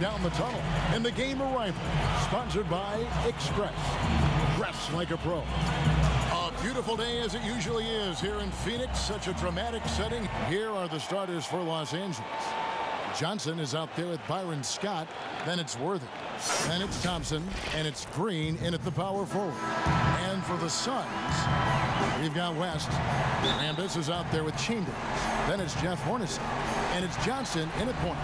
down the tunnel in the game arrival, sponsored by Express. Dress like a pro. A beautiful day as it usually is here in Phoenix. Such a dramatic setting. Here are the starters for Los Angeles. Johnson is out there with Byron Scott. Then it's Worthy. Then it's Thompson. And it's Green in at the power forward. And for the Suns, we've got West. Rambis is out there with Chambers. Then it's Jeff Hornacek. And it's Johnson in at point.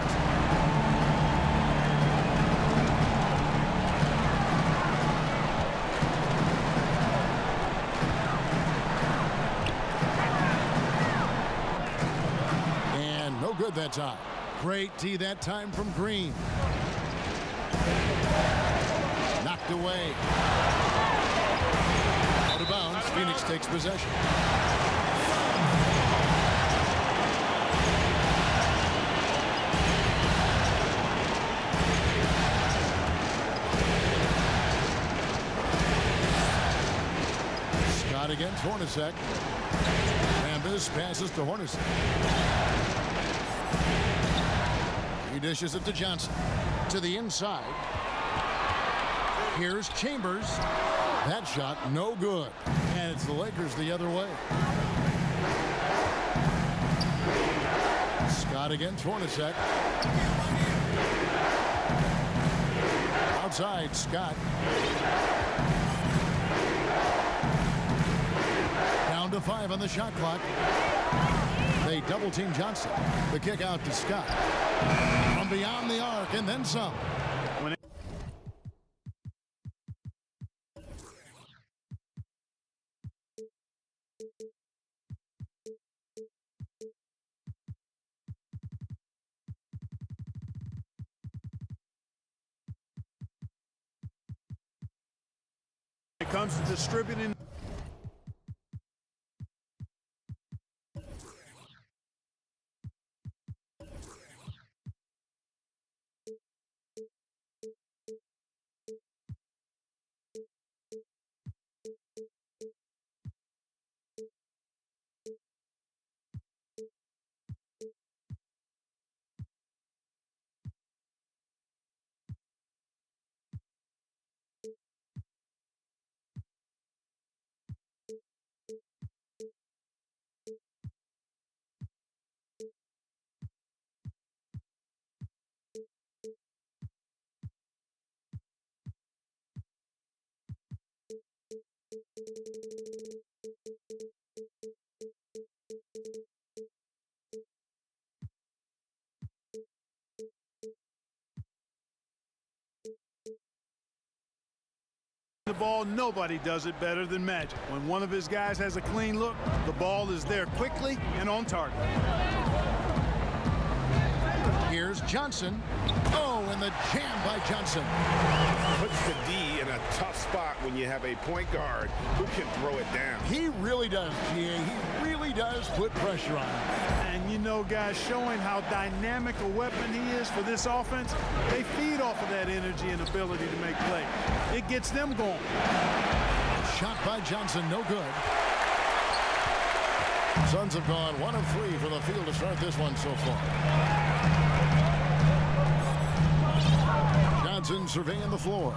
And no good that time. Great tee that time from Green. Knocked away. Out of bounds. Phoenix takes possession. Scott against Hornacek. Rambis passes to Hornacek. He dishes it to Johnson. To the inside. Here's Chambers. That shot, no good. And it's the Lakers the other way. Scott against Hornacek. Outside, Scott. Down to 5 on the shot clock. They double-team Johnson. The kick out to Scott. From beyond the arc and then some. It comes to distributing. The ball, nobody does it better than Magic. When one of his guys has a clean look, the ball is there quickly and on target. Here's Johnson. Oh, and the jam by Johnson. Puts the D in a tough spot when you have a point guard who can throw it down. He really does, GA. He really does put pressure on him. And you know, guys, showing how dynamic a weapon he is for this offense, they feed off of that energy and ability to make plays. It gets them going. Shot by Johnson, no good. Suns have gone 1 of 3 for the field to start this one so far. Johnson surveying the floor.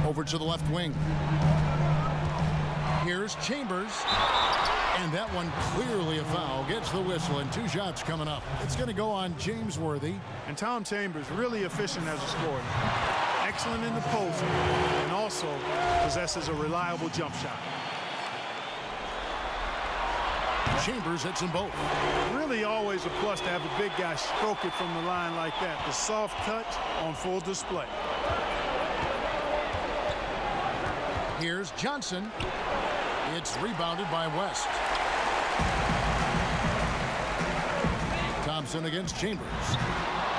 Over to the left wing. Here's Chambers. And that one clearly a foul. Gets the whistle and 2 shots coming up. It's going to go on James Worthy. And Tom Chambers really efficient as a scorer. Excellent in the post and also possesses a reliable jump shot. Chambers hits them both. Really always a plus to have a big guy stroke it from the line like that. The soft touch on full display. Here's Johnson. It's rebounded by West. Thompson against Chambers.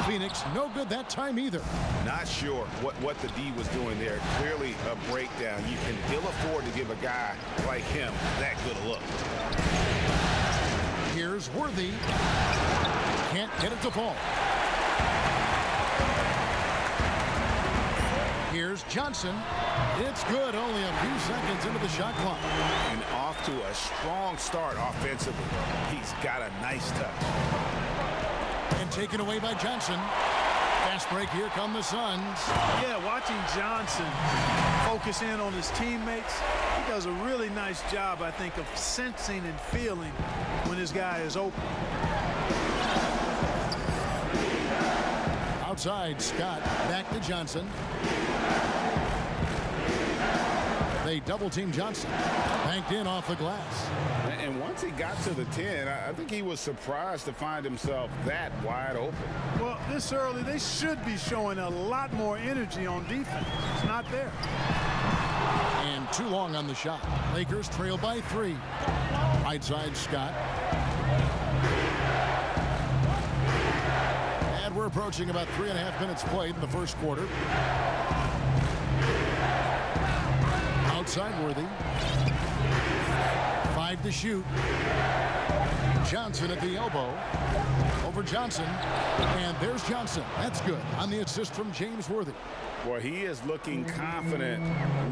Phoenix, no good that time either. Not sure what the D was doing there. Clearly a breakdown. You can ill afford to give a guy like him that good a look. Here's Worthy. Can't get it to fall. Here's Johnson. It's good, only a few seconds into the shot clock. And off to a strong start offensively. He's got a nice touch. And taken away by Johnson. Fast break. Here come the Suns. Yeah, watching Johnson focus in on his teammates, he does a really nice job, I think, of sensing and feeling when his guy is open. Outside, Scott back to Johnson. They double-team Johnson. Banked in off the glass. And once he got to the 10, I think he was surprised to find himself that wide open. Well, this early, they should be showing a lot more energy on defense. It's not there. And too long on the shot. Lakers trail by 3. Right side, Scott. And we're approaching about 3.5 minutes played in the first quarter. Outside Worthy. 5 to shoot. Johnson at the elbow. Over Johnson. And there's Johnson. That's good on the assist from James Worthy. Boy, he is looking confident.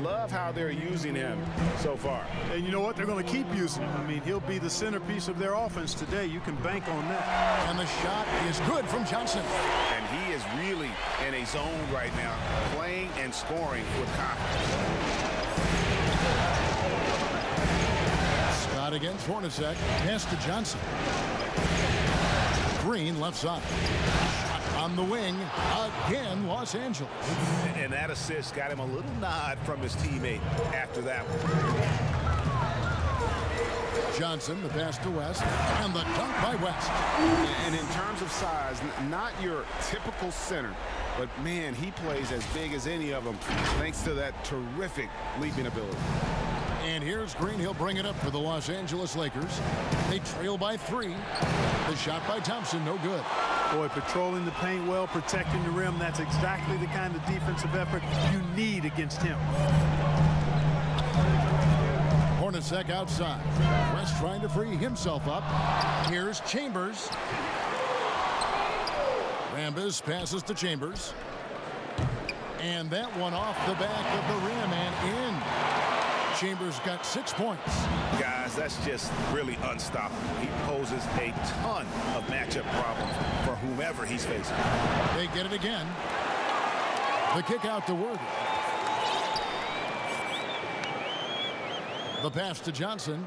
Love how they're using him so far. And you know what? They're going to keep using him. I mean, he'll be the centerpiece of their offense today. You can bank on that. And the shot is good from Johnson. And he is really in a zone right now, playing and scoring with confidence. Scott against Hornacek. Pass to Johnson. Green left side. Shot on the wing. Again, Los Angeles. And that assist got him a little nod from his teammate after that one. Johnson, the pass to West. And the dunk by West. And in terms of size, not your typical center. But, man, he plays as big as any of them thanks to that terrific leaping ability. And here's Green. He'll bring it up for the Los Angeles Lakers. They trail by 3. The shot by Thompson, no good. Boy, patrolling the paint well, protecting the rim. That's exactly the kind of defensive effort you need against him. Hornacek outside. West trying to free himself up. Here's Chambers. Rambis passes to Chambers. And that one off the back of the rim and in. Chambers got 6 points. Guys, that's just really unstoppable. He poses a ton of matchup problems for whomever he's facing. They get it again. The kick out to Worthy. The pass to Johnson.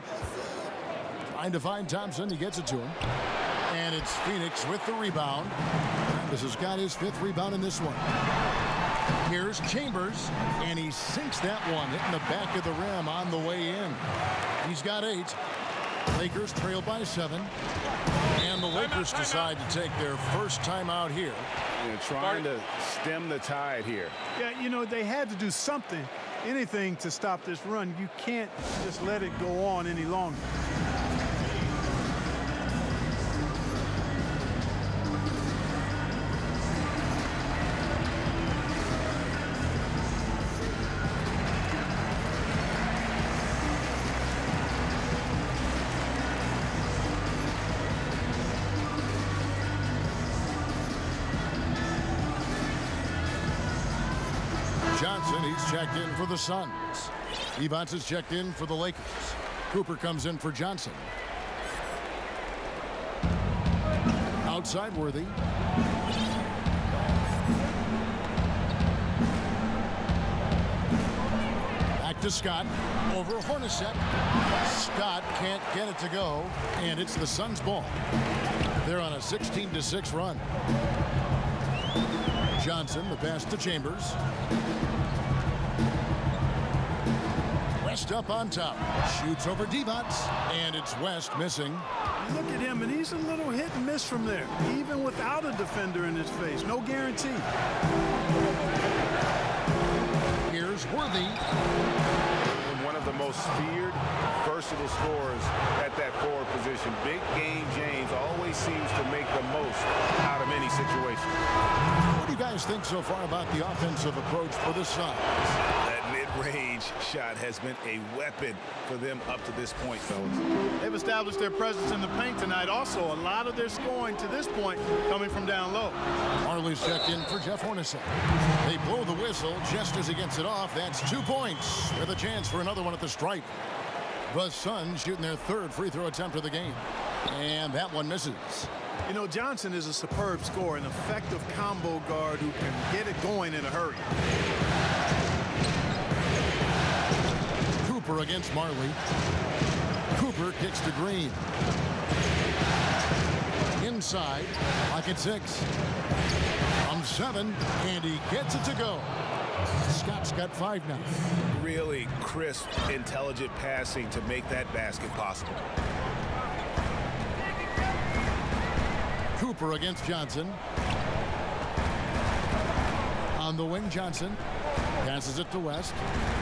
Trying to find Thompson. He gets it to him. And it's Phoenix with the rebound. This has got his 5th rebound in this one. Here's Chambers, and he sinks that one, hitting the back of the rim on the way in. He's got 8. Lakers trail by 7. And the Lakers decide to take their first timeout here. Trying to stem the tide here. Yeah, you know, they had to do something, anything to stop this run. You can't just let it go on any longer. Johnson, he's checked in for the Suns. Evans is checked in for the Lakers. Cooper comes in for Johnson. Outside Worthy. Back to Scott. Over Hornacek. Scott can't get it to go, and it's the Suns' ball. They're on a 16-6 run. Johnson, the pass to Chambers. West up on top. Shoots over Devonts, and it's West missing. Look at him, and he's a little hit and miss from there, even without a defender in his face. No guarantee. Here's Worthy. One of the most feared, versatile scorers at that forward position. Big game James always seems to make the most out of any situation. What do you guys think so far about the offensive approach for the Suns? That mid-range shot has been a weapon for them up to this point, fellas. They've established their presence in the paint tonight. Also, a lot of their scoring to this point coming from down low. Marley's checked in for Jeff Hornacek. They blow the whistle just as he gets it off. That's 2 points with a chance for another one at the stripe. The Suns shooting their 3rd free throw attempt of the game. And that one misses. You know, Johnson is a superb scorer, an effective combo guard who can get it going in a hurry. Cooper against Marley. Cooper kicks to Green. Inside, lock at 6. From 7, and he gets it to go. Scott's got 5 now. Really crisp, intelligent passing to make that basket possible. Cooper against Johnson. On the wing, Johnson passes it to West.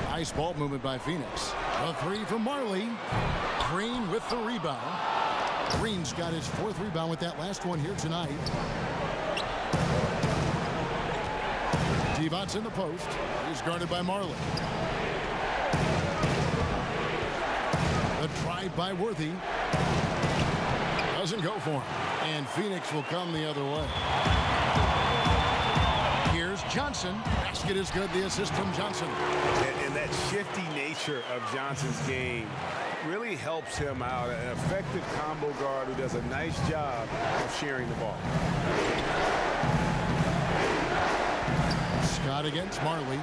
Nice ball movement by Phoenix. A 3 from Marley. Green with the rebound. Green's got his 4th rebound with that last one here tonight. Devon's in the post. He's guarded by Marley. The drive by Worthy. Doesn't go for him. And Phoenix will come the other way. Here's Johnson. Basket is good. The assist from Johnson. And that shifty nature of Johnson's game really helps him out. An effective combo guard who does a nice job of sharing the ball. Scott against Marley.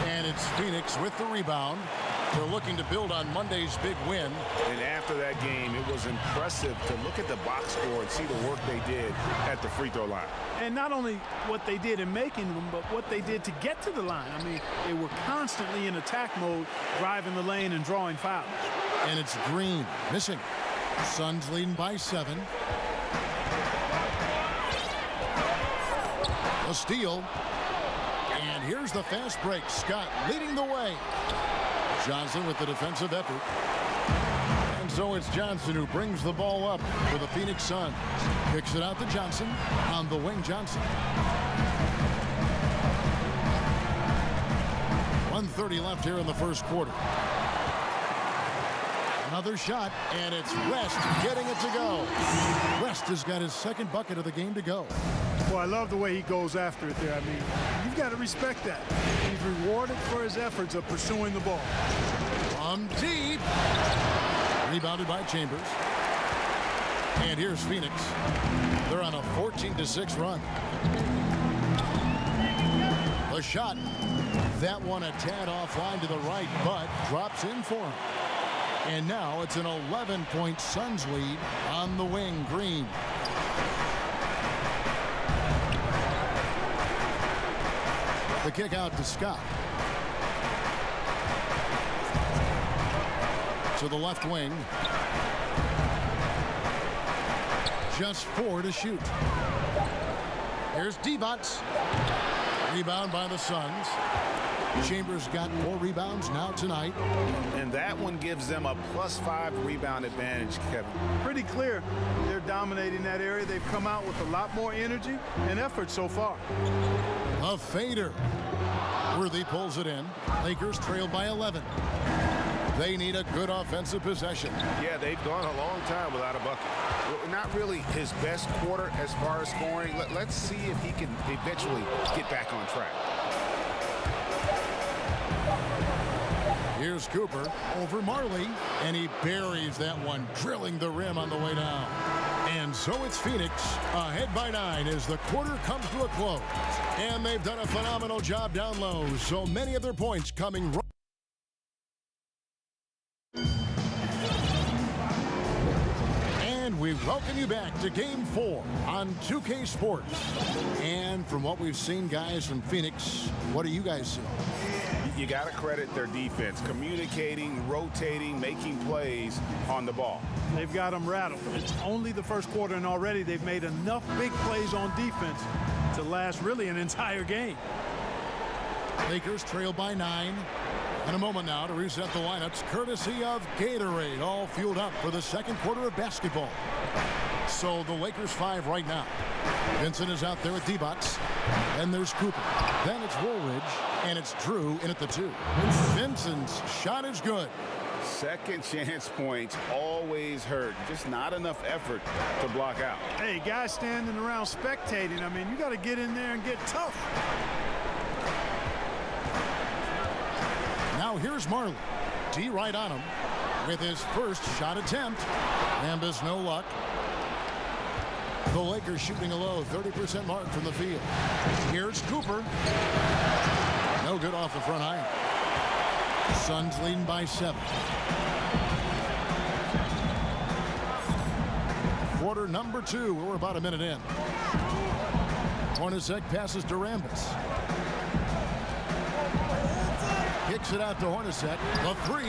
And it's Phoenix with the rebound. They're looking to build on Monday's big win. And after that game, it was impressive to look at the box score and see the work they did at the free throw line. And not only what they did in making them, but what they did to get to the line. I mean, they were constantly in attack mode, driving the lane and drawing fouls. And it's Green missing. Suns leading by 7. A steal. And here's the fast break. Scott leading the way. Johnson with the defensive effort. And so it's Johnson who brings the ball up for the Phoenix Suns. Kicks it out to Johnson. On the wing, Johnson. 1:30 left here in the first quarter. Another shot, and it's West getting it to go. West has got his 2nd bucket of the game to go. Boy, I love the way he goes after it there. I mean, you've got to respect that. He's rewarded for his efforts of pursuing the ball. From deep. Rebounded by Chambers. And here's Phoenix. They're on a 14-6 run. The shot. That one a tad offline to the right, but drops in for him. And now it's an 11-point Suns lead on the wing, Green. The kick out to Scott. To the left wing. Just 4 to shoot. Here's Devon's. Rebound by the Suns. Chambers got 4 rebounds now tonight. And that one gives them a +5 rebound advantage, Kevin. Pretty clear they're dominating that area. They've come out with a lot more energy and effort so far. A fader. Worthy pulls it in. Lakers trailed by 11. They need a good offensive possession. Yeah, they've gone a long time without a bucket. Not really his best quarter as far as scoring. Let's see if he can eventually get back on track. Here's Cooper over Marley, and he buries that one, drilling the rim on the way down. And so it's Phoenix ahead by 9 as the quarter comes to a close. And they've done a phenomenal job down low. So many of their points coming right. And we welcome you back to Game 4 on 2K Sports. And from what we've seen, guys, from Phoenix, what do you guys see? You got to credit their defense, communicating, rotating, making plays on the ball. They've got them rattled. It's only the first quarter, and already they've made enough big plays on defense to last really an entire game. Lakers trail by 9. In a moment now to reset the lineups, courtesy of Gatorade, all fueled up for the second quarter of basketball. So the Lakers 5 right now. Vincent is out there with D-Bots. Then there's Cooper. Then it's Woolridge. And it's Drew in at the 2. Vincent's shot is good. Second chance points always hurt. Just not enough effort to block out. Hey, guys standing around spectating. I mean, you got to get in there and get tough. Now here's Marley. D right on him with his first shot attempt. Lambus no luck. The Lakers shooting a low 30% mark from the field. Here's Cooper. No good off the front iron. Suns leading by 7. Quarter number 2. We're about a minute in. Hornacek passes to Rambis. Kicks it out to Hornacek. The 3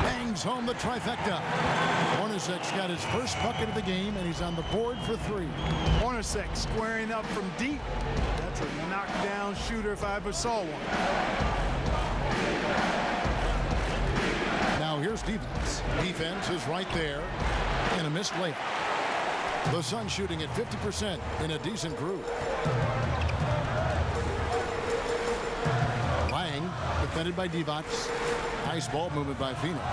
bangs home the trifecta. Hornacek's got his first bucket of the game, and he's on the board for 3. Hornacek squaring up from deep. That's a knockdown shooter if I ever saw one. Now here's defense. Defense is right there, and a missed layup. The Suns shooting at 50% in a decent groove. Lang defended by Divac. Nice ball movement by Phoenix.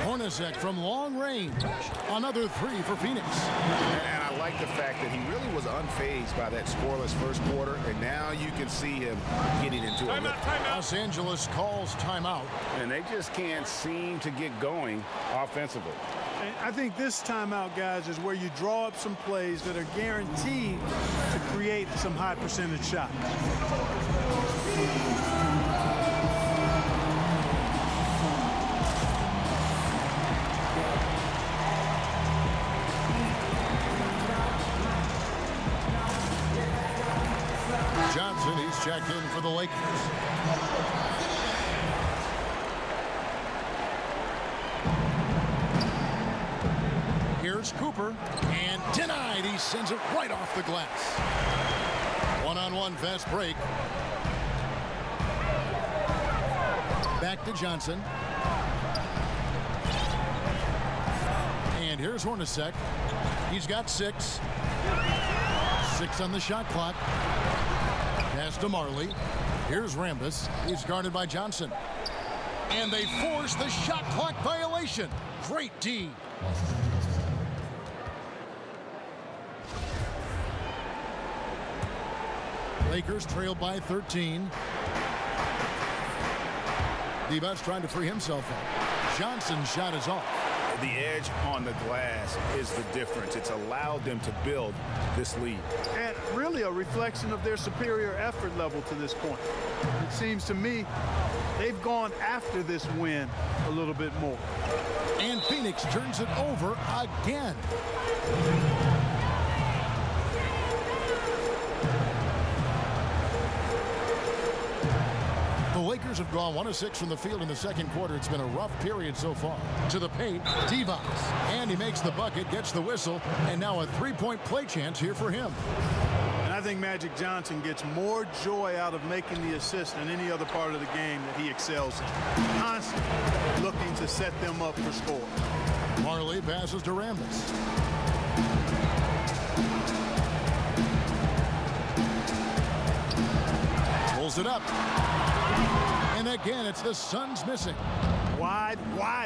Hornacek from long range. Another 3 for Phoenix. And I like the fact that he really was unfazed by that scoreless first quarter, and now you can see him getting into it. Los Angeles calls timeout. And they just can't seem to get going offensively. And I think this timeout, guys, is where you draw up some plays that are guaranteed to create some high percentage shots. Johnson, he's checked in for the Lakers. Here's Cooper, and denied. He sends it right off the glass. One-on-one fast break. Back to Johnson. And here's Hornacek. He's got 6. 6 on the shot clock. Pass to Marley. Here's Rambis. He's guarded by Johnson. And they force the shot clock violation. Great D. Lakers trail by 13. Divac's trying to free himself up. Johnson's shot is off. The edge on the glass is the difference. It's allowed them to build this lead. And really a reflection of their superior effort level to this point. It seems to me they've gone after this win a little bit more. And Phoenix turns it over again. The Lakers have gone 1 of 6 from the field in the second quarter. It's been a rough period so far. To the paint, Divac. And he makes the bucket, gets the whistle, and now a 3-point play chance here for him. And I think Magic Johnson gets more joy out of making the assist than any other part of the game that he excels in. Constantly looking to set them up for score. Marley passes to Rambis. Pulls it up. And again, it's the Suns missing. Wide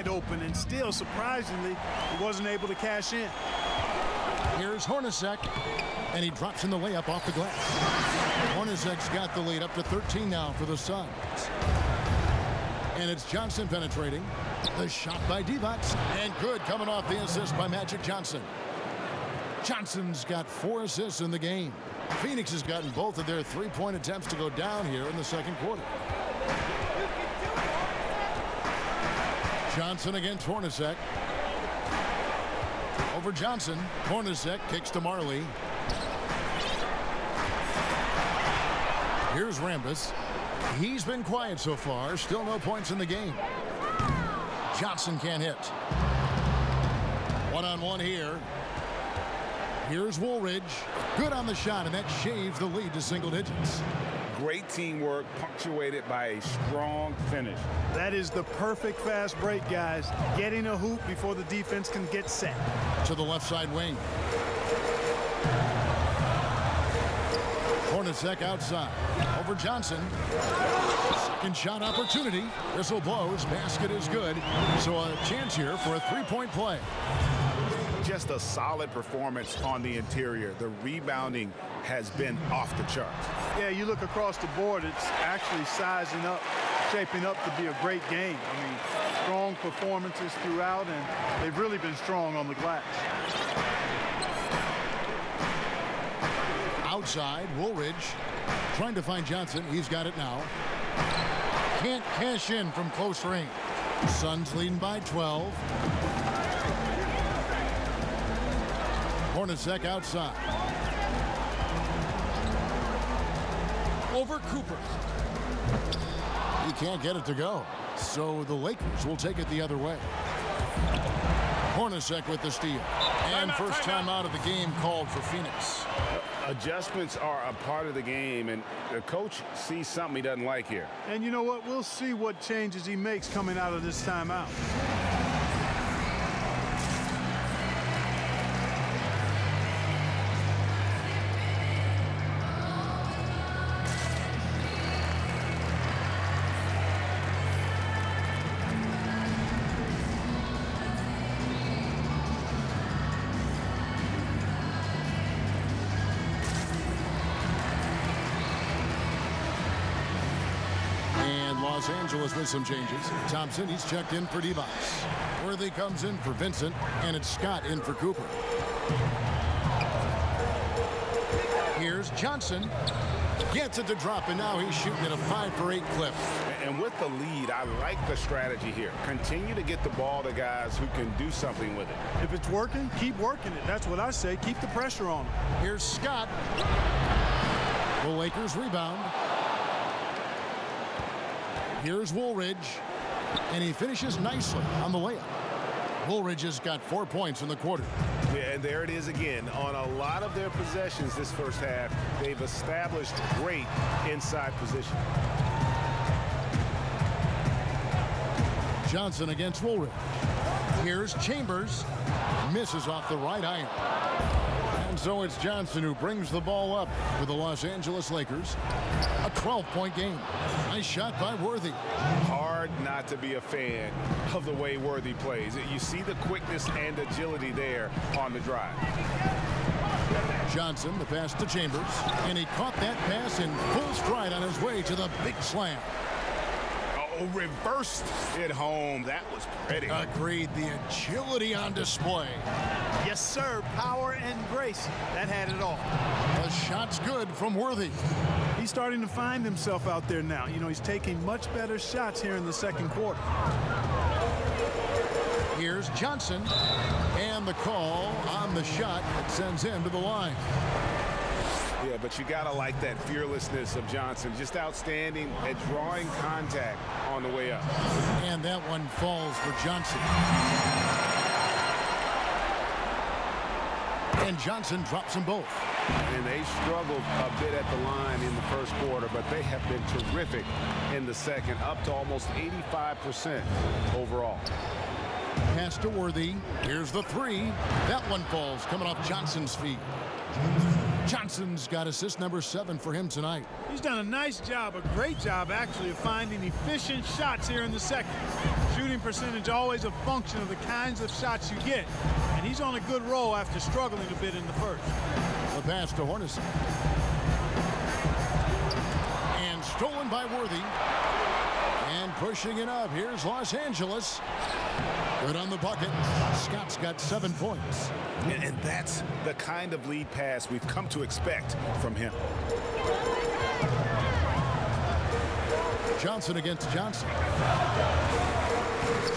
open, and still, surprisingly, he wasn't able to cash in. Here's Hornacek, and he drops in the layup off the glass. Hornacek's got the lead up to 13 now for the Suns. And it's Johnson penetrating. The shot by Divac, and good coming off the assist by Magic Johnson. Johnson's got 4 assists in the game. Phoenix has gotten both of their 3-point attempts to go down here in the second quarter. Johnson against Hornacek. Over Johnson. Hornacek kicks to Marley. Here's Rambis. He's been quiet so far. Still no points in the game. Johnson can't hit. One-on-one here. Here's Woolridge. Good on the shot, and that shaves the lead to single digits. Great teamwork punctuated by a strong finish. That is the perfect fast break, guys. Getting a hoop before the defense can get set. To the left side wing. Hornacek outside. Over Johnson. Second shot opportunity. Whistle blows. Basket is good. So a chance here for a 3-point play. Just a solid performance on the interior. The rebounding has been off the charts. Yeah, you look across the board, it's actually sizing up, shaping up to be a great game. I mean, strong performances throughout, and they've really been strong on the glass. Outside, Woolridge trying to find Johnson. He's got it now. Can't cash in from close range. Suns leading by 12. Hornacek outside. Over Cooper. He can't get it to go. So the Lakers will take it the other way. Hornacek with the steal. And first time out of the game called for Phoenix. Adjustments are a part of the game, and the coach sees something he doesn't like here. And you know what? We'll see what changes he makes coming out of this timeout. Los Angeles with some changes. Thompson, he's checked in for Device. Worthy comes in for Vincent, and it's Scott in for Cooper. Here's Johnson. Gets it to drop, and now he's shooting at a 5-for-8 clip. And with the lead, I like the strategy here. Continue to get the ball to guys who can do something with it. If it's working, keep working it. That's what I say. Keep the pressure on him. Here's Scott. The Lakers rebound. Here's Woolridge, and he finishes nicely on the layup. Woolridge has got 4 points in the quarter. Yeah, and there it is again. On a lot of their possessions this first half, they've established great inside position. Johnson against Woolridge. Here's Chambers. Misses off the right iron. And so it's Johnson who brings the ball up for the Los Angeles Lakers. A 12-point game. Nice shot by Worthy. Hard not to be a fan of the way Worthy plays. You see the quickness and agility there on the drive. Johnson, the pass to Chambers, and he caught that pass in full stride on his way to the big slam. Oh, reversed it home. That was pretty. Agreed. The agility on display. Yes, sir. Power and grace. That had it all. The shot's good from Worthy. He's starting to find himself out there now. You know, he's taking much better shots here in the second quarter. Here's Johnson. And the call on the shot that sends him to the line. Yeah, but you got to like that fearlessness of Johnson. Just outstanding at drawing contact on the way up. And that one falls for Johnson. And Johnson drops them both. And they struggled a bit at the line in the first quarter, but they have been terrific in the second, up to almost 85% overall. Pass to Worthy. Here's the three. That one falls, coming off Johnson's feet. Johnson's got assist number 7 for him tonight. He's done a nice job, a great job actually, of finding efficient shots here in the second. Shooting percentage always a function of the kinds of shots you get. And he's on a good roll after struggling a bit in the first. The pass to Hornacek. And stolen by Worthy. And pushing it up. Here's Los Angeles. Good on the bucket. Scott's got 7 points. And that's the kind of lead pass we've come to expect from him. Johnson against Johnson.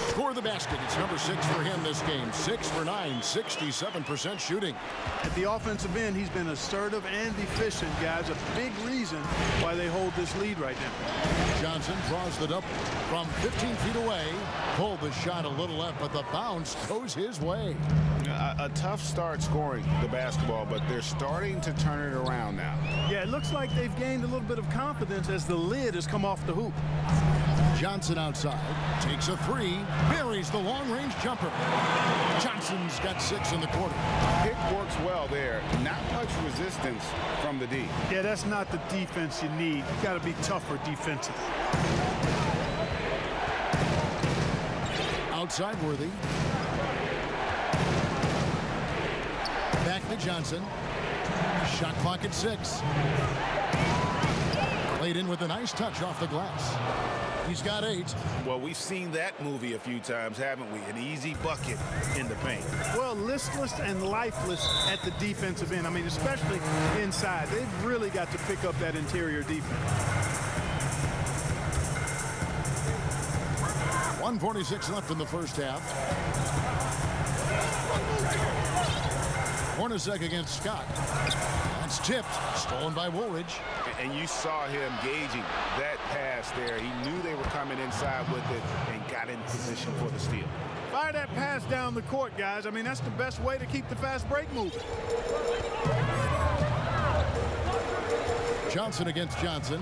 Score the basket. It's number 6 for him this game. 6 for 9, 67% shooting. At the offensive end, he's been assertive and efficient, guys. A big reason why they hold this lead right now. Johnson draws the double from 15 feet away. Pulled the shot a little left, but the bounce goes his way. A tough start scoring the basketball, but they're starting to turn it around now. Yeah, it looks like they've gained a little bit of confidence as the lid has come off the hoop. Johnson outside, takes a 3, buries the long-range jumper. Johnson's got 6 in the quarter. Pick works well there. Not much resistance from the D. Yeah, that's not the defense you need. You got to be tougher defensively. Outside Worthy. Back to Johnson. Shot clock at 6. Played in with a nice touch off the glass. He's got 8. Well, we've seen that movie a few times, haven't we? An easy bucket in the paint. Well, listless and lifeless at the defensive end. I mean, especially inside. They've really got to pick up that interior defense. 1:46 left in the first half. Hornacek against Scott. That's tipped. Stolen by Woolridge. And you saw him gauging that pass there. He knew they were coming inside with it and got in position for the steal. Fire that pass down the court, guys. I mean, that's the best way to keep the fast break moving. Johnson against Johnson.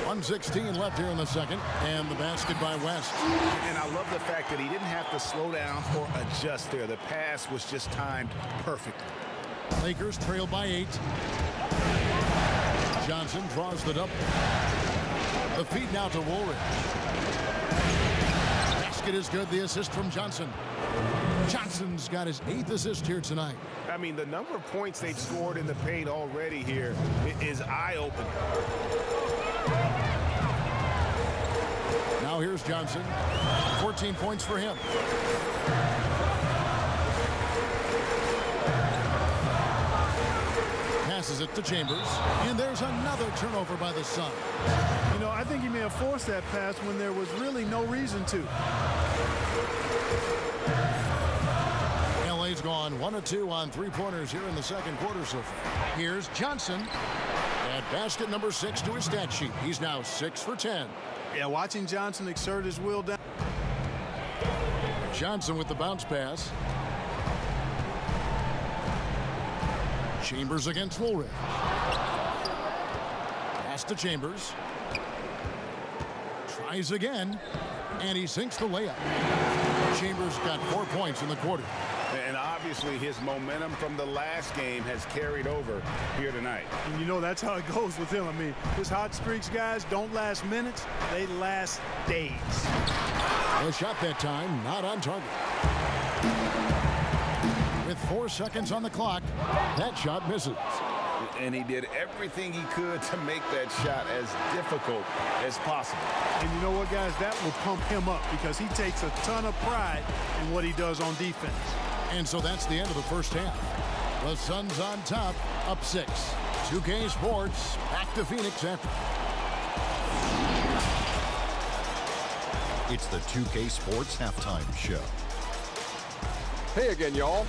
1:16 left here in the second, and the basket by West. And I love the fact that he didn't have to slow down or adjust there. The pass was just timed perfectly. Lakers trail by 8. Johnson draws the double. The feed now to Woolridge. Basket is good. The assist from Johnson. Johnson's got his 8th assist here tonight. I mean, the number of points they've scored in the paint already here is eye-opening. Now here's Johnson. 14 points for him. Passes it to Chambers. And there's another turnover by the Sun. You know, I think he may have forced that pass when there was really no reason to. LA's gone 1 of 2 on 3-pointers here in the second quarter so far. Here's Johnson. Add basket number 6 to his stat sheet. He's now 6 for 10. Yeah, watching Johnson exert his will down. Johnson with the bounce pass. Chambers against Woolridge. Pass to Chambers. Tries again, and he sinks the layup. Chambers got 4 points in the quarter. And obviously his momentum from the last game has carried over here tonight. And you know, that's how it goes with him. I mean, his hot streaks, guys, don't last minutes. They last days. A shot that time, not on target. With 4 seconds on the clock, that shot misses. And he did everything he could to make that shot as difficult as possible. And you know what, guys? That will pump him up because he takes a ton of pride in what he does on defense. And so that's the end of the first half. The Suns on top, up 6. 2K Sports, back to Phoenix after. It's the 2K Sports Halftime Show. Hey again, y'all.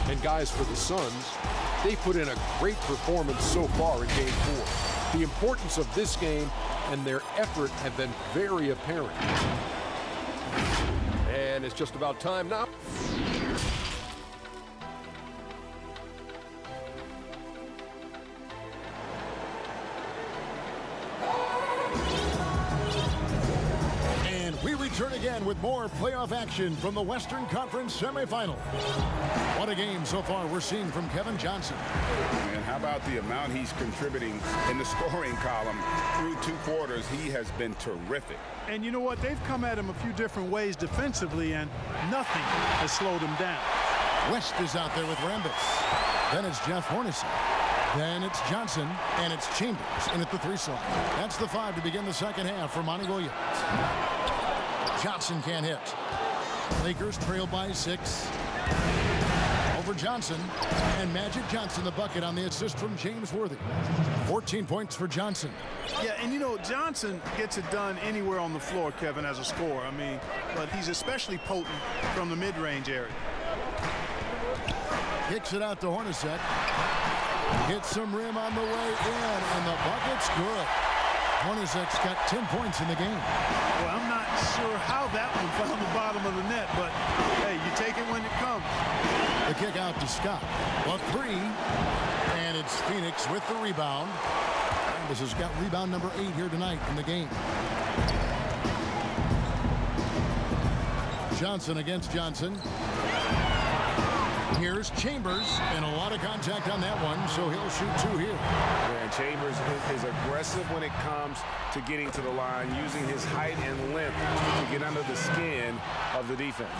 And guys, for the Suns, they put in a great performance so far in Game 4. The importance of this game and their effort have been very apparent. And it's just about time now. We return again with more playoff action from the Western Conference semifinal. What a game so far we're seeing from Kevin Johnson. And how about the amount he's contributing in the scoring column through 2 quarters? He has been terrific. And you know what? They've come at him a few different ways defensively, and nothing has slowed him down. West is out there with Rambis. Then it's Jeff Hornacek. Then it's Johnson, and it's Chambers in at the 3 slot. That's the 5 to begin the second half for Monty Williams. Johnson can't hit. Lakers trail by 6. Over Johnson, and Magic Johnson the bucket on the assist from James Worthy. 14 points for Johnson. Yeah, and you know, Johnson gets it done anywhere on the floor, Kevin, as a scorer. I mean, but he's especially potent from the mid-range area. Kicks it out to Hornacek. Hits some rim on the way in, and the bucket's good. Hornacek's got 10 points in the game. Well, I'm not sure how that one found the bottom of the net, but hey, you take it when it comes. The kick out to Scott. A 3, and it's Phoenix with the rebound. Rambis has got rebound number 8 here tonight in the game. Johnson against Johnson. Here's Chambers, and a lot of contact on that one, so he'll shoot 2 here. And Chambers is aggressive when it comes to getting to the line, using his height and length to get under the skin of the defense.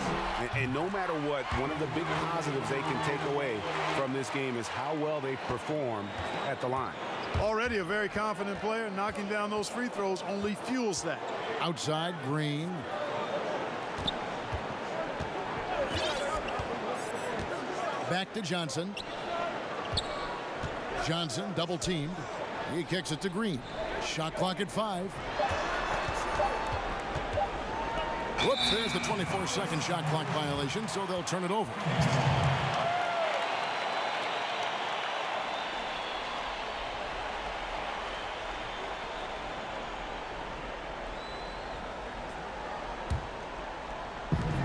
And no matter what, one of the big positives they can take away from this game is how well they perform at the line. Already a very confident player. Knocking down those free throws only fuels that. Outside, Green. Back to Johnson. Johnson double teamed. He kicks it to Green. Shot clock at 5. Whoops, there's the 24-second shot clock violation, so they'll turn it over.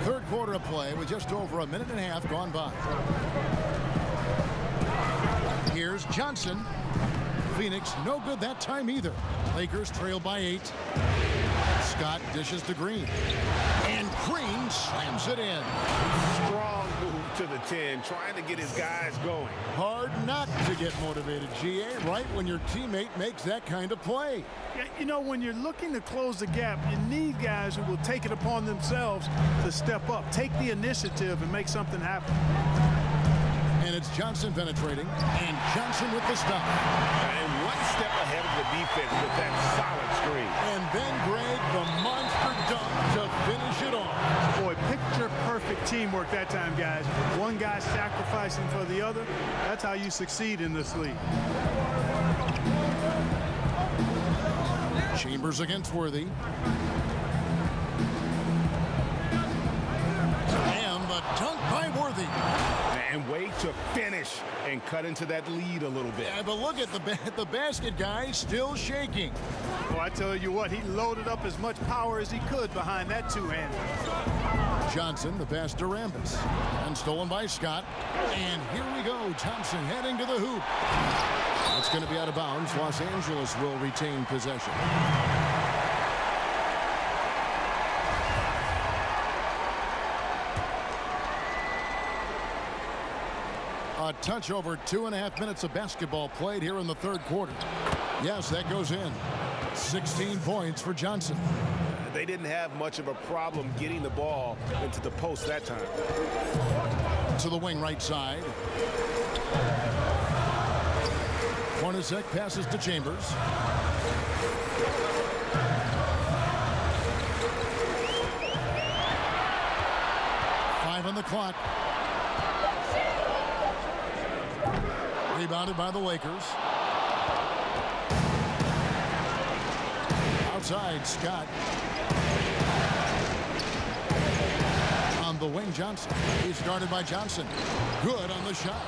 Third quarter of play with just over a minute and a half gone by. Here's Johnson. Phoenix no good that time either. Lakers trail by 8. Scott dishes to Green. And Green slams it in. Strong move to the 10, trying to get his guys going. Hard not to get motivated, GA, right when your teammate makes that kind of play. Yeah, you know, when you're looking to close the gap, you need guys who will take it upon themselves to step up, take the initiative, and make something happen. And it's Johnson penetrating, and Johnson with the stop. And one step ahead of the defense with that solid screen. And then Greg, the monster dunk to finish it off. Boy, picture-perfect teamwork that time, guys. One guy sacrificing for the other. That's how you succeed in this league. Chambers against Worthy. And the dunk by Worthy. And way to finish and cut into that lead a little bit. Yeah, but look at the basket guy still shaking. Well, I tell you what, he loaded up as much power as he could behind that two-hander. Johnson, the pass to Rambis. And stolen by Scott. And here we go. Johnson heading to the hoop. That's going to be out of bounds. Los Angeles will retain possession. A touch over 2.5 minutes of basketball played here in the third quarter. Yes, that goes in. 16 points for Johnson. They didn't have much of a problem getting the ball into the post that time. To the wing right side. Hornacek passes to Chambers. 5 on the clock. Rebounded by the Lakers. Outside, Scott. On the wing, Johnson. He's guarded by Johnson. Good on the shot.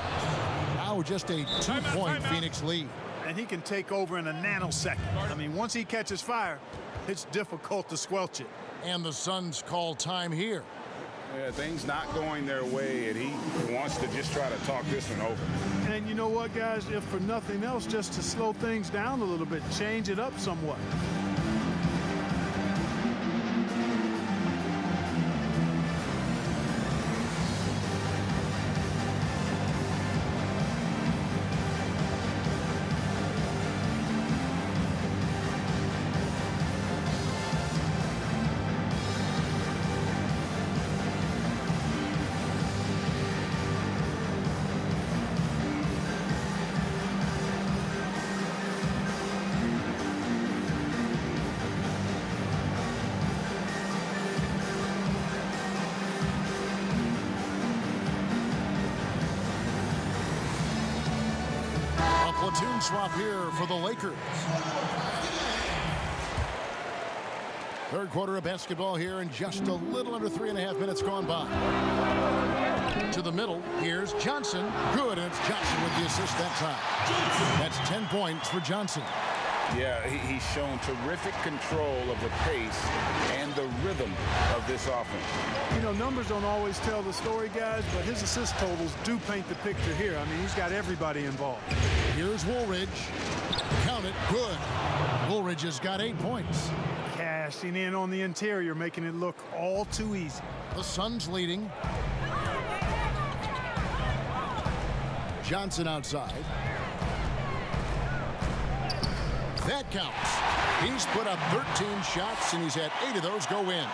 Now just a 2-point Phoenix lead. And he can take over in a nanosecond. I mean, once he catches fire, it's difficult to squelch it. And the Suns call time here. Yeah, things not going their way, and he wants to just try to talk this one over. And you know what, guys? If for nothing else, just to slow things down a little bit, change it up somewhat. Platoon swap here for the Lakers. Third quarter of basketball here and just a little under 3.5 minutes gone by. To the middle, here's Johnson. Good, and it's Johnson with the assist that time. That's 10 points for Johnson. Yeah, he's shown terrific control of the pace and the rhythm of this offense. You know, numbers don't always tell the story, guys, but his assist totals do paint the picture here. I mean, he's got everybody involved. Here's Woolridge. Count it. Good. Woolridge has got 8 points. Cashing in on the interior, making it look all too easy. The Suns leading. Johnson outside. That counts. He's put up 13 shots, and he's had 8 of those go in.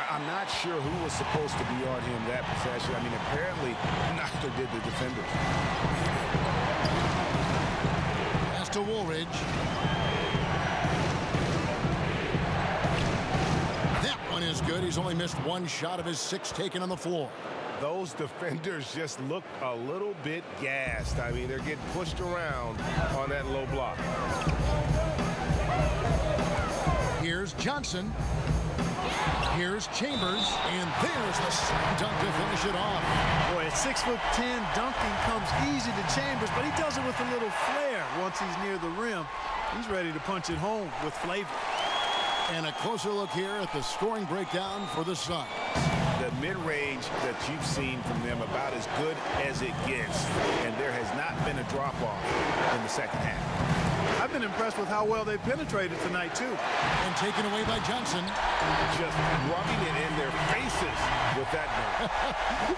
I'm not sure who was supposed to be on him that possession. I mean, apparently neither did the defenders. Pass to Woolridge. That one is good. He's only missed one shot of his 6 taken on the floor. Those defenders just look a little bit gassed. I mean, they're getting pushed around on that low block. Here's Johnson. Here's Chambers, and there's the slam dunk to finish it off. Boy, at 6'10", dunking comes easy to Chambers, but he does it with a little flair once he's near the rim. He's ready to punch it home with flavor. And a closer look here at the scoring breakdown for the Suns. The mid-range that you've seen from them about as good as it gets, and there has not been a drop-off in the second half. I've been impressed with how well they penetrated tonight, too. And taken away by Johnson. Just rubbing it in their faces with that dunk.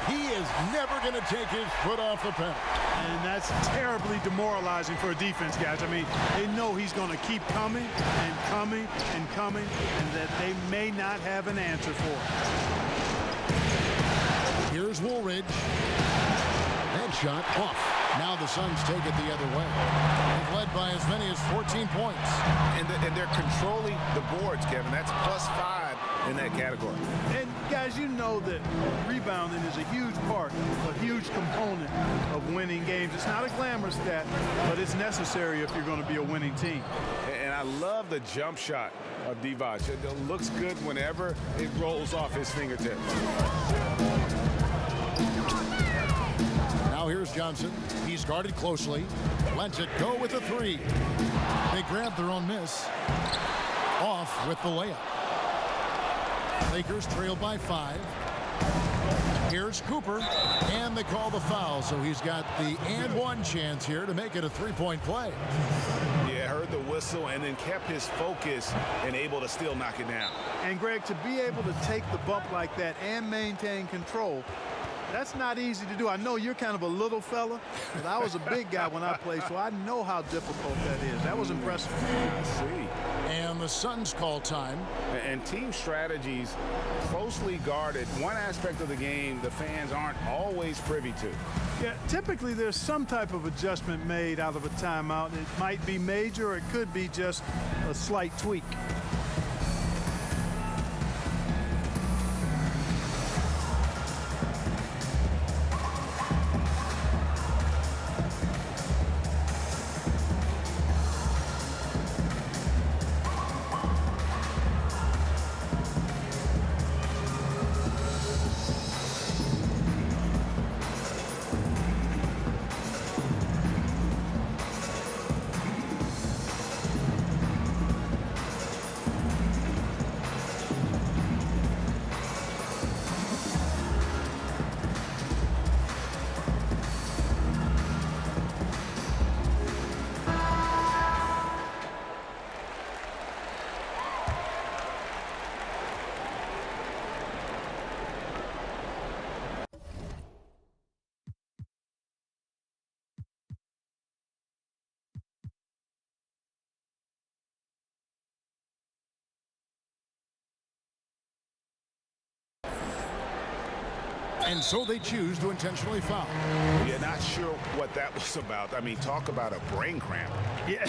He is never going to take his foot off the pedal. And that's terribly demoralizing for a defense, guys. I mean, they know he's going to keep coming and coming and coming, and that they may not have an answer for it. Here's Woolridge. Headshot off. Now the Suns take it the other way. They've led by as many as 14 points. And they're controlling the boards, Kevin. That's +5 in that category. And, guys, you know that rebounding is a huge part, a huge component of winning games. It's not a glamorous stat, but it's necessary if you're going to be a winning team. And I love the jump shot of Divac. It looks good whenever it rolls off his fingertips. Now here's Johnson. He's guarded closely. Lets it go with a 3. They grab their own miss. Off with the layup. Lakers trail by 5. Here's Cooper. And they call the foul. So he's got the and one chance here to make it a 3-point play. Yeah, heard the whistle and then kept his focus and able to still knock it down. And, Greg, to be able to take the bump like that and maintain control, that's not easy to do. I know you're kind of a little fella, but I was a big guy when I played, so I know how difficult that is. That was impressive. I see. And the Suns call time. And team strategies closely guarded. One aspect of the game the fans aren't always privy to. Yeah, typically there's some type of adjustment made out of a timeout. It might be major or it could be just a slight tweak. And so they choose to intentionally foul. Yeah, not sure what that was about. I mean, talk about a brain cramp. Yeah,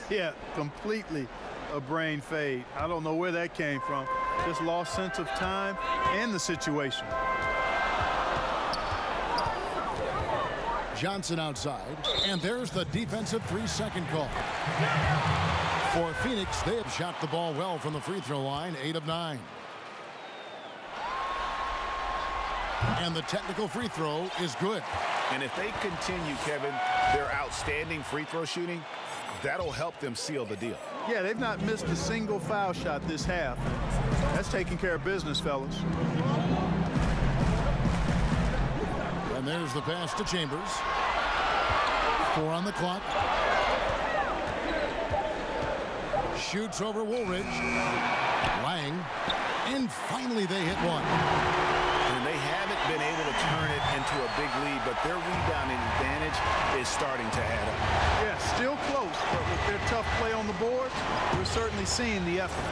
yeah, completely a brain fade. I don't know where that came from. Just lost sense of time and the situation. Johnson outside, and there's the defensive 3-second call. For Phoenix, they have shot the ball well from the free throw line, 8 of 9. And the technical free throw is good. And if they continue, Kevin, their outstanding free throw shooting, that'll help them seal the deal. Yeah, they've not missed a single foul shot this half. That's taking care of business, fellas. And there's the pass to Chambers. 4 on the clock. Shoots over Woolridge. Lang. And finally they hit one. And they haven't been able to turn it into a big lead, but their rebounding advantage is starting to add up. Yeah, still close, but with their tough play on the board, we're certainly seeing the effort.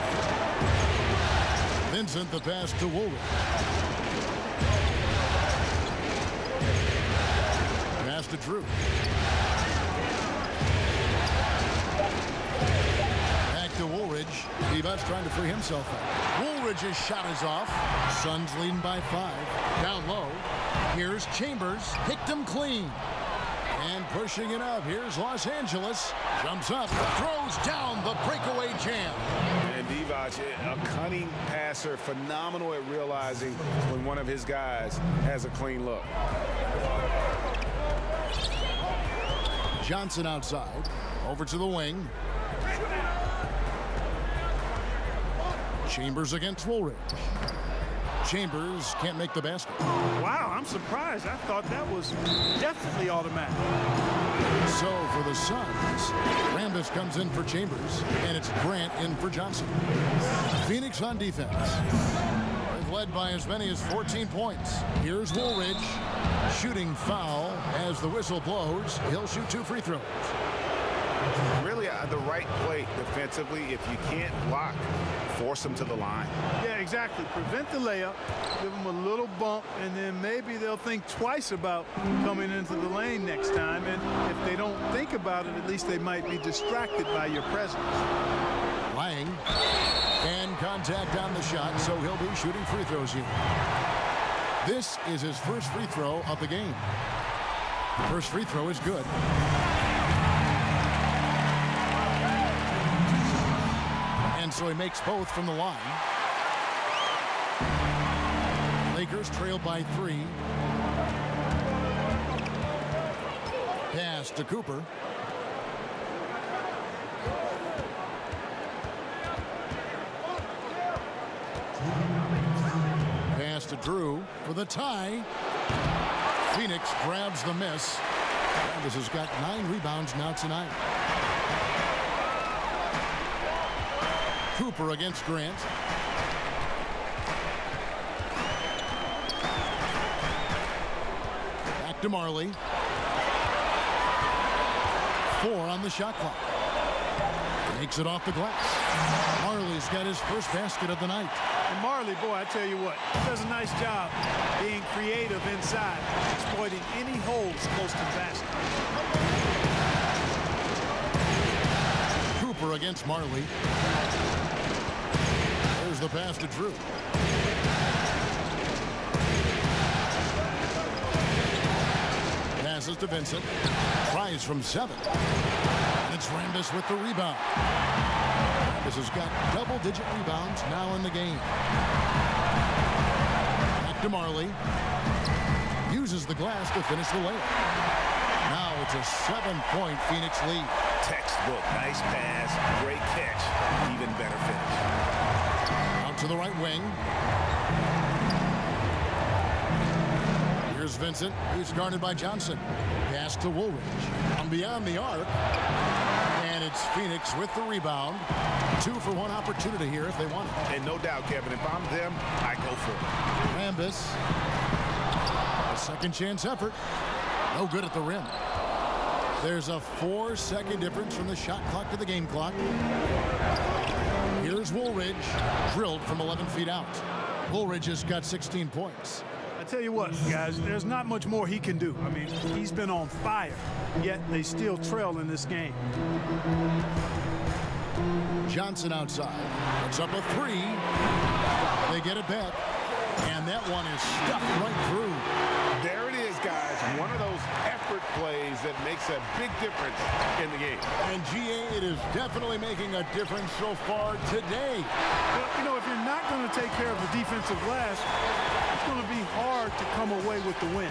Vincent, the pass to Woolridge. Pass to Drew. Levi's trying to free himself up. Woolridge's shot is off. Suns leading by 5. Down low. Here's Chambers. Picked him clean. And pushing it up. Here's Los Angeles. Jumps up. Throws down the breakaway jam. And Divac, a cunning passer, phenomenal at realizing when one of his guys has a clean look. Johnson outside. Over to the wing. Chambers against Woolridge. Chambers can't make the basket. Wow, I'm surprised. I thought that was definitely automatic. So for the Suns, Rambis comes in for Chambers, and it's Grant in for Johnson. Phoenix on defense. They've led by as many as 14 points. Here's Woolridge. Shooting foul as the whistle blows. He'll shoot 2 free throws. Really the right play defensively. If you can't block, force them to the line. Yeah, exactly. Prevent the layup, give them a little bump, and then maybe they'll think twice about coming into the lane next time. And if they don't think about it, at least they might be distracted by your presence. Lang. And contact on the shot, so he'll be shooting free throws here. This is his first free throw of the game. The first free throw is good. And so he makes both from the line. Lakers trail by 3. Pass to Cooper. Pass to Drew for the tie. Phoenix grabs the miss. Rambis has got 9 rebounds now tonight. Cooper against Grant. Back to Marley. 4 on the shot clock. Makes it off the glass. Marley's got his first basket of the night. And Marley, boy, I tell you what, he does a nice job being creative inside, exploiting any holes close to the basket. Cooper against Marley. There's the pass to Drew. Passes to Vincent. Tries from 7. It's Rambis with the rebound. Rambis has got double-digit rebounds now in the game. Back to Marley. Uses the glass to finish the layup. Now it's a 7-point Phoenix lead. Textbook, nice pass, great catch, even better finish. Out to the right wing. Here's Vincent. He's guarded by Johnson. Pass to Woolridge. And beyond the arc. And it's Phoenix with the rebound. 2 for 1 opportunity here if they want it. And no doubt, Kevin, if I'm them, I go for it. Rambis. A second chance effort. No good at the rim. There's a 4-second difference from the shot clock to the game clock. Here's Woolridge. Drilled from 11 feet out. Woolridge has got 16 points. I tell you what, guys, there's not much more he can do. I mean, he's been on fire, yet they still trail in this game. Johnson outside. Puts up a 3. They get it back. And that one is stuffed right through. There it is, guys. One of those effort plays that makes a big difference in the game. And GA, it is definitely making a difference so far today. Well, you know, if you're not going to take care of the defensive glass, it's going to be hard to come away with the win.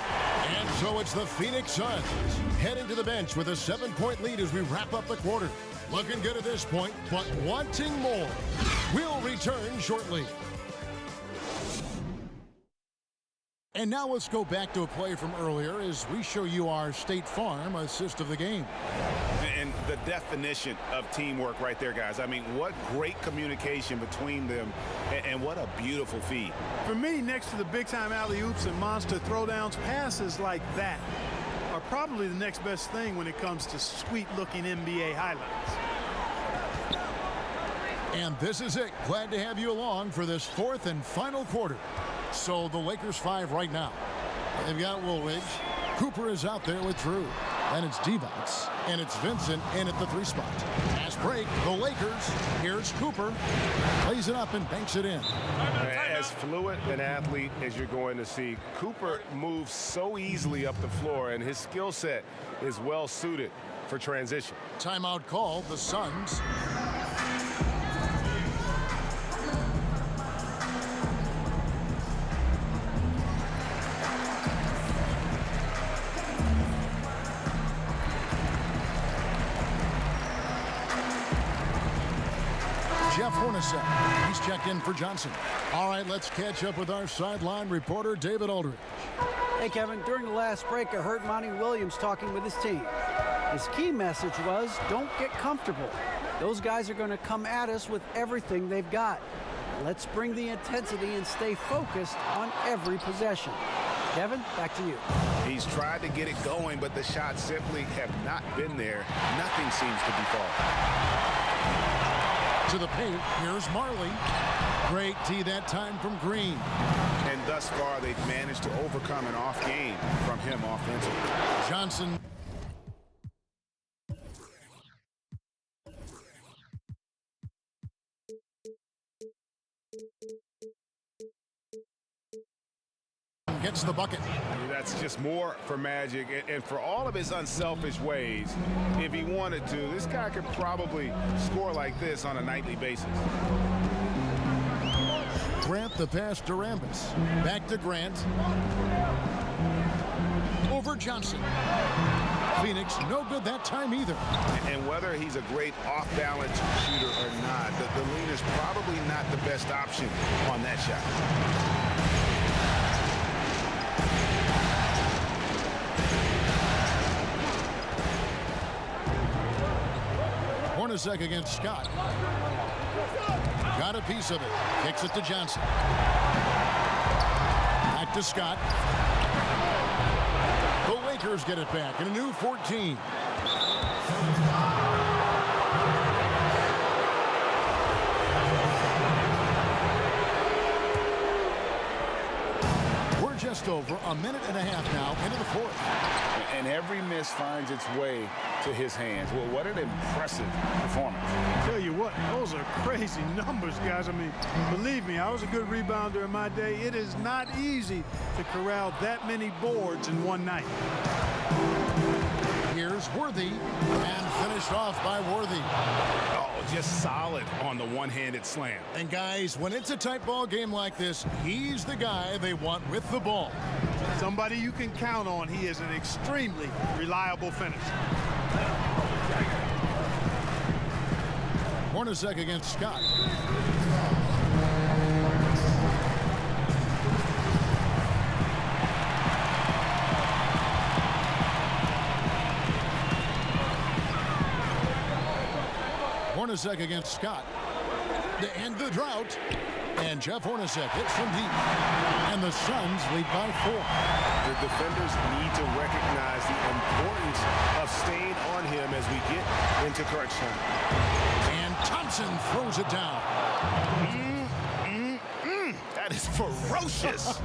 And so it's the Phoenix Suns heading to the bench with a 7-point lead as we wrap up the quarter. Looking good at this point, but wanting more. We'll return shortly. And now let's go back to a play from earlier as we show you our State Farm assist of the game. And the definition of teamwork right there, guys. I mean, what great communication between them, and what a beautiful feed. For me, next to the big-time alley-oops and monster throwdowns, passes like that are probably the next best thing when it comes to sweet-looking NBA highlights. And this is it. Glad to have you along for this 4th and final quarter. So the Lakers 5 right now. They've got Woolridge. Cooper is out there with Drew. And it's Divac, and it's Vincent in at the 3 spot. Fast break, the Lakers. Here's Cooper. Plays it up and banks it in. As fluid an athlete as you're going to see, Cooper moves so easily up the floor, and his skill set is well suited for transition. Timeout called, the Suns. Jeff Hornacek, he's checked in for Johnson. All right, let's catch up with our sideline reporter, David Aldridge. Hey, Kevin, during the last break, I heard Monty Williams talking with his team. His key message was, don't get comfortable. Those guys are going to come at us with everything they've got. Let's bring the intensity and stay focused on every possession. Kevin, back to you. He's tried to get it going, but the shots simply have not been there. Nothing seems to be falling. To the paint, here's Marley. Great tee that time from Green. And thus far, they've managed to overcome an off game from him offensively. Johnson. Gets the bucket. That's just more for Magic, and for all of his unselfish ways, if he wanted to, this guy could probably score like this on a nightly basis. Grant the pass to Rambis. Back to Grant. Over Johnson. Phoenix, no good that time either. And whether he's a great off-balance shooter or not, the leaner's probably not the best option on that shot. Hornacek against Scott. Got a piece of it. Kicks it to Johnson. Back to Scott. The Lakers get it back in a new 14. We're just over a minute and a half now into the fourth. And every miss finds its way to his hands. Well, what an impressive performance. Tell you what, those are crazy numbers, guys. I mean, believe me, I was a good rebounder in my day. It is not easy to corral that many boards in one night. Here's Worthy, and finished off by Worthy. Oh, just solid on the one-handed slam. And guys, when it's a tight ball game like this, he's the guy they want with the ball. Somebody you can count on. He is an extremely reliable finisher. Hornacek against Scott. Hornacek against Scott to end the drought. And Jeff Hornacek hits from deep. And the Suns lead by 4. The defenders need to recognize the importance of staying on him as we get into crunch time. And Thompson throws it down. That is ferocious.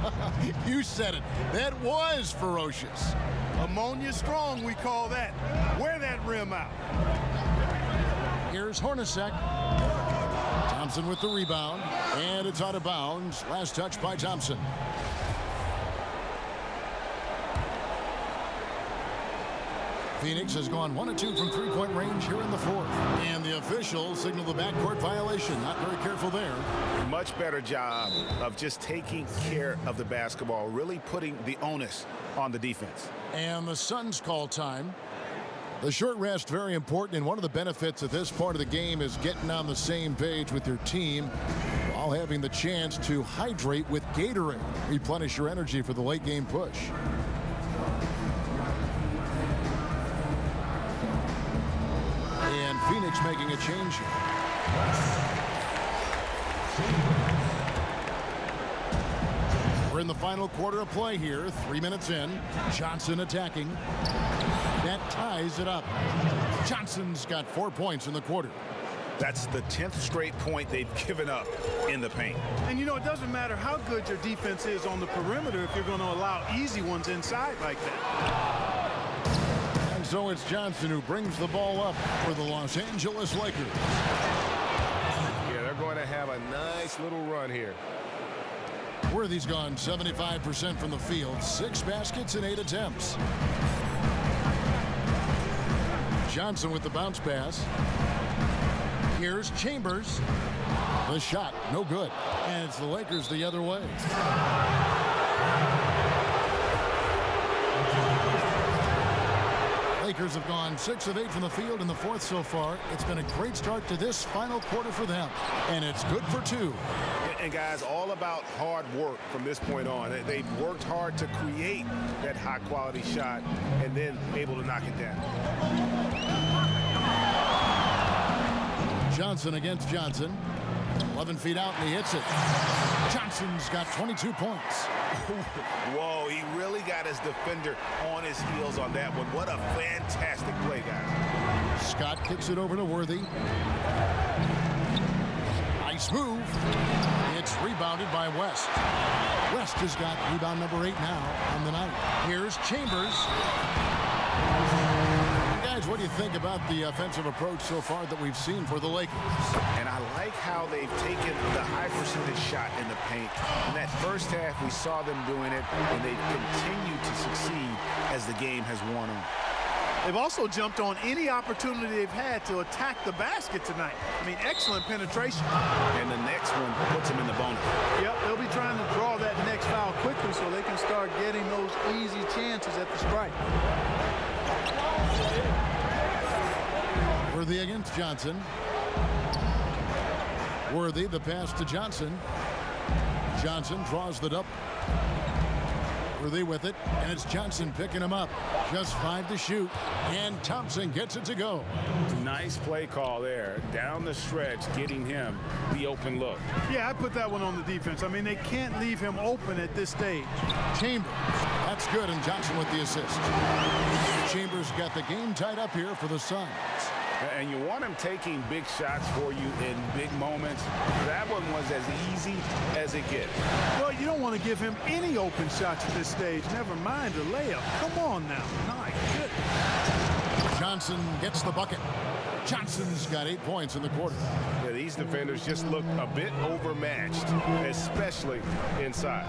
You said it. That was ferocious. Ammonia strong, we call that. Wear that rim out. Here's Hornacek. Thompson with the rebound, and it's out of bounds. Last touch by Thompson. Phoenix has gone 1 of 2 from three-point range here in the fourth. And the officials signal the backcourt violation. Not very careful there. Much better job of just taking care of the basketball, really putting the onus on the defense. And the Suns call time. The short rest, very important, and one of the benefits of this part of the game is getting on the same page with your team while having the chance to hydrate with Gatorade. Replenish your energy for the late game push. And Phoenix making a change here. We're in the final quarter of play here. 3 minutes in. Johnson attacking. That ties it up. Johnson's got 4 points in the quarter. That's the 10th straight point they've given up in the paint. And, you know, it doesn't matter how good your defense is on the perimeter if you're going to allow easy ones inside like that. And So it's Johnson who brings the ball up for the Los Angeles Lakers. Yeah, they're going to have a nice little run here. Worthy's gone 75% from the field, 6 baskets in 8 attempts. Johnson with the bounce pass. Here's Chambers. The shot, no good. And it's the Lakers the other way. Lakers have gone 6 of 8 from the field in the fourth so far. It's been a great start to this final quarter for them. And it's good for 2. And guys, all about hard work from this point on. They've worked hard to create that high-quality shot and then able to knock it down. Johnson against Johnson. 11 feet out, and he hits it. Johnson's got 22 points. Whoa, he really got his defender on his heels on that one. What a fantastic play, guys. Scott kicks it over to Worthy. Nice move. It's rebounded by West. West has got rebound number 8 now on the night. Here's Chambers. Guys, what do you think about the offensive approach so far that we've seen for the Lakers? And I like how they've taken the high percentage shot in the paint. In that first half, we saw them doing it, and they've continued to succeed as the game has worn on. They've also jumped on any opportunity they've had to attack the basket tonight. I mean, excellent penetration. And the next one puts them in the bonus. Yep, they'll be trying to draw that next foul quickly so they can start getting those easy chances at the strike. Worthy against Johnson. Worthy, the pass to Johnson. Johnson draws the double. Worthy with it, and it's Johnson picking him up. Just 5 to shoot, and Thompson gets it to go. Nice play call there. Down the stretch, getting him the open look. Yeah, I put that one on the defense. I mean, they can't leave him open at this stage. Chambers, that's good, and Johnson with the assist. Chambers got the game tied up here for the Suns. And you want him taking big shots for you in big moments. That one was as easy as it gets. Well, you don't want to give him any open shots at this stage. Never mind a layup. Come on now. My goodness. Johnson gets the bucket. Johnson's got 8 points in the quarter. Yeah, these defenders just look a bit overmatched, especially inside.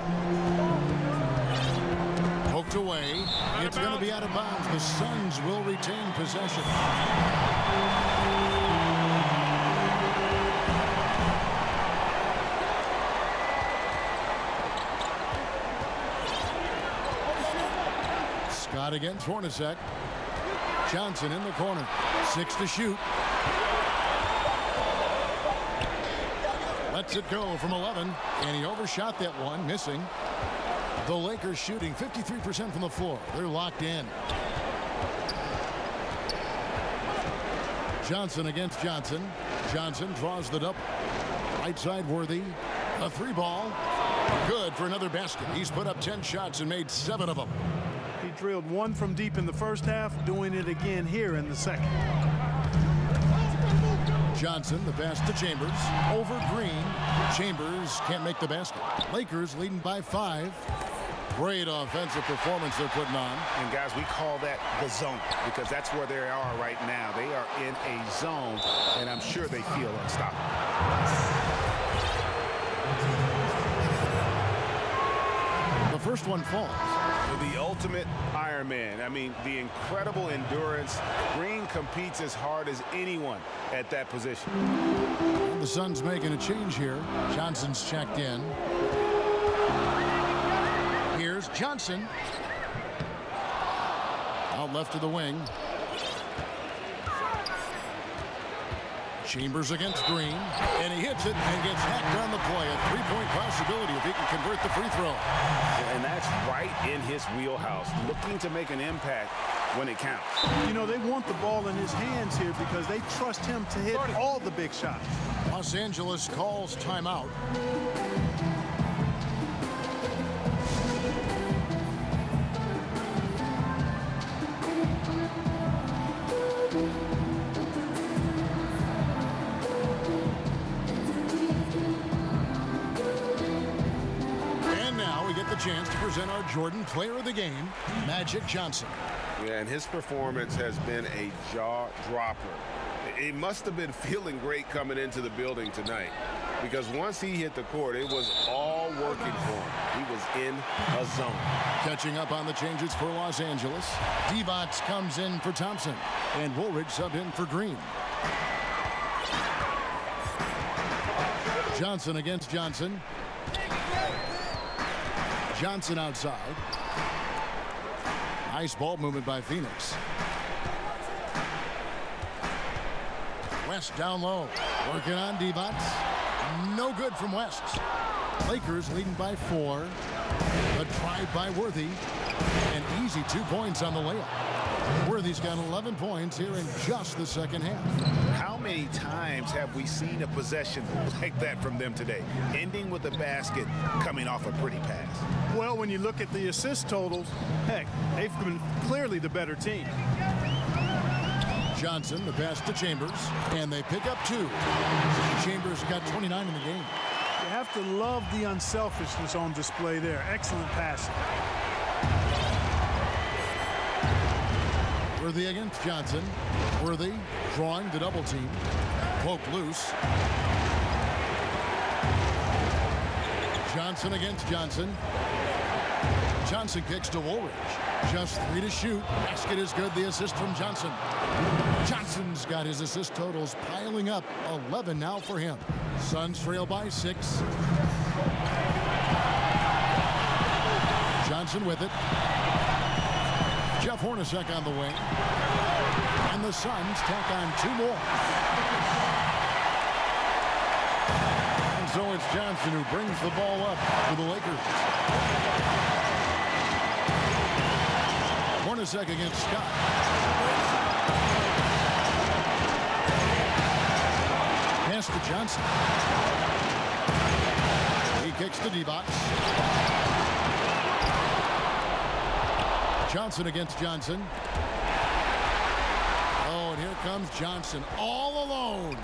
Poked away. It's going to be out of bounds. The Suns will retain possession. Scott against Hornacek. Johnson in the corner. 6 to shoot. Lets it go from 11, and he overshot that one, missing. The Lakers shooting 53% from the floor. They're locked in. Johnson against Johnson. Johnson draws the double. Right side Worthy. A 3-ball. Good for another basket. He's put up 10 shots and made 7 of them. He drilled 1 from deep in the first half, doing it again here in the second. Johnson, the pass to Chambers. Over Green. Chambers can't make the basket. Lakers leading by 5. Great offensive performance they're putting on. And guys, we call that the zone because that's where they are right now. They are in a zone, and I'm sure they feel unstoppable. The first one falls. The ultimate Ironman. I mean, the incredible endurance. Green competes as hard as anyone at that position. The Suns making a change here. Johnson's checked in. Here's Johnson. Out left to the wing. Chambers against Green, and he hits it and gets hacked on the play. A 3-point possibility if he can convert the free throw. And that's right in his wheelhouse, looking to make an impact when it counts. You know, they want the ball in his hands here because they trust him to hit all the big shots. Los Angeles calls timeout. chance to present our Jordan Player of the Game, Magic Johnson. Yeah, and his performance has been a jaw-dropper. He must have been feeling great coming into the building tonight, because once he hit the court, it was all working for him. He was in a zone. Catching up on the changes for Los Angeles. Divac comes in for Thompson, and Woolridge subbed in for Green. Johnson against Johnson. Johnson outside. Nice ball movement by Phoenix. West down low. Working on Divac. No good from West. Lakers leading by 4. A drive by Worthy. An easy 2 points on the layup. Worthy's got 11 points here in just the second half. How many times have we seen a possession like that from them today? Ending with a basket, coming off a pretty pass. Well, when you look at the assist totals, heck, they've been clearly the better team. Johnson, the pass to Chambers, and they pick up 2. Chambers got 29 in the game. You have to love the unselfishness on display there. Excellent passing. Worthy against Johnson. Worthy drawing the double team. Poke loose. Johnson against Johnson. Johnson kicks to Woolridge. Just 3 to shoot. Basket is good. The assist from Johnson. Johnson's got his assist totals piling up. 11 now for him. Suns trail by 6. Johnson with it. Jeff Hornacek on the wing. And the Suns tack on 2 more. And so it's Johnson who brings the ball up for the Lakers. Hornacek against Scott. Pass to Johnson. He kicks to Divac. Johnson against Johnson. Oh, and here comes Johnson all alone.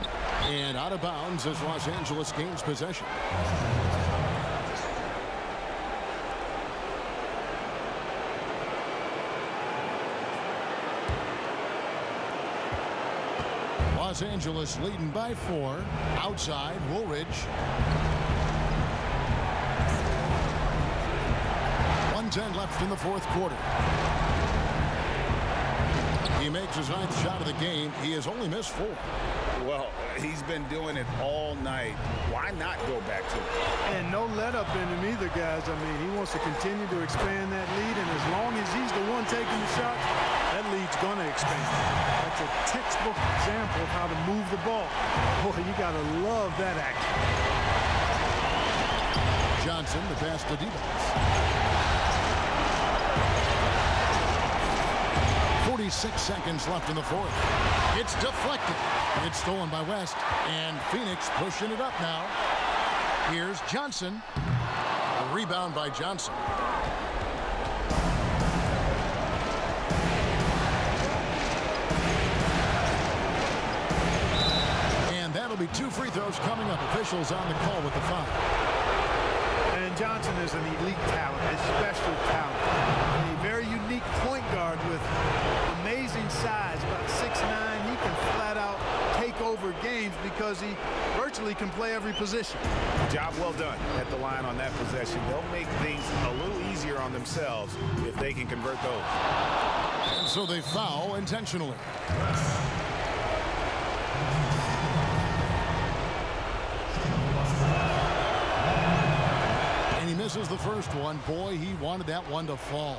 And out of bounds as Los Angeles gains possession. Los Angeles leading by 4. Outside, Woolridge. 1:10 left in the 4th quarter. He makes his 9th shot of the game. He has only missed 4. Well, he's been doing it all night. Why not go back to it? And no let up in him either, guys. I mean, he wants to continue to expand that lead, and as long as he's the one taking the shot, that lead's going to expand. That's a textbook example of how to move the ball. Boy, you got to love that action. Johnson, the pass to Divac. 46 seconds left in the 4th. It's deflected. It's stolen by West, and Phoenix pushing it up now. Here's Johnson. A rebound by Johnson. And that'll be 2 free throws coming up. Officials on the call with the foul. And Johnson is an elite talent, a special talent. A very unique point guard with amazing size, about 6'9". He can flat out take over games because he virtually can play every position. Job well done at the line on that possession. They'll make things a little easier on themselves if they can convert those. And so they foul intentionally. And he misses the first one. Boy, he wanted that one to fall.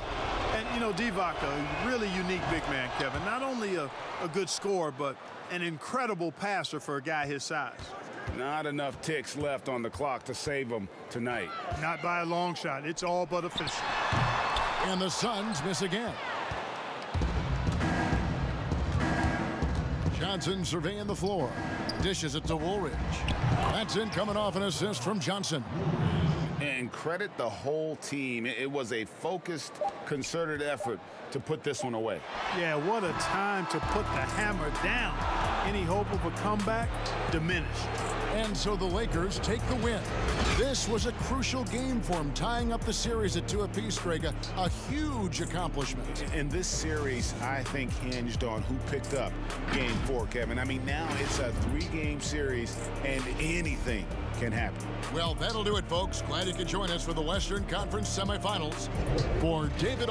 And, you know, Divac, a really unique big man, Kevin. Not only a good scorer, but an incredible passer for a guy his size. Not enough ticks left on the clock to save them tonight. Not by a long shot. It's all but official. And the Suns miss again. Johnson surveying the floor. Dishes it to Woolridge. That's in, coming off an assist from Johnson. And credit the whole team. It was a focused, concerted effort to put this one away. Yeah, what a time to put the hammer down. Any hope of a comeback diminished. And so the Lakers take the win. This was a crucial game for them, tying up the series at 2 apiece, Greg. A huge accomplishment. And this series, I think, hinged on who picked up Game 4, Kevin. I mean, now it's a 3-game series, and anything can happen. Well, that'll do it, folks. Glad you could join us for the Western Conference semifinals. For David